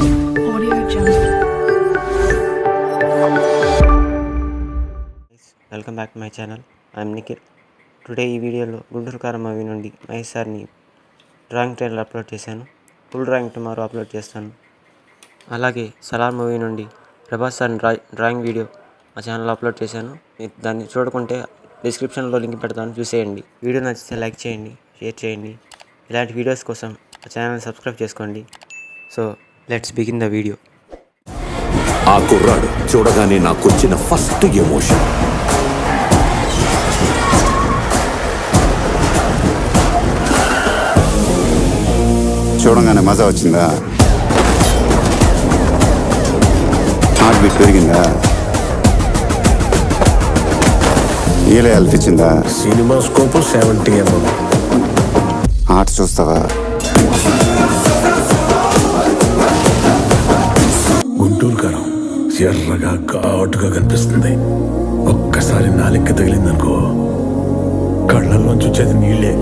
Audio Jungle. Welcome back to my channel. I'm Nikhil. Today ఈ వీడియోలో గుంటూరు కారం మూవీ నుండి మహేష్ సార్ని డ్రాయింగ్ ట్రైలర్ అప్లోడ్ చేశాను. ఫుల్ డ్రాయింగ్ టుమారో అప్లోడ్ చేస్తాను. అలాగే సలార్ మూవీ నుండి ప్రభాస్ సార్ని డ్రాయింగ్ వీడియో మా ఛానల్లో అప్లోడ్ చేశాను. మీరు దాన్ని చూడకుంటే డిస్క్రిప్షన్లో లింక్ పెడతాను, చూసేయండి. వీడియో నచ్చితే లైక్ చేయండి, షేర్ చేయండి. ఇలాంటి వీడియోస్ కోసం మా ఛానల్ని సబ్స్క్రైబ్ చేసుకోండి. So let's begin the video. ఆ కుర్రాడు చూడగానే నాకొచ్చిన ఫస్ట్ ఎమోషన్ చూడగానే మజా వచ్చిందా? హార్ట్ బీట్ పెరిగిందా? ఈలే అల్పించిందా? Cinema scope 70 mm. ఆర్ట్ చూస్తావా? గుంటూరు కారం ఎర్రగా ఘాటుగా కనిపిస్తుంది. ఒక్కసారి నాలిక్క తగిలిందనుకో, కళ్ళల్లోంచి వచ్చేది నీళ్ళే.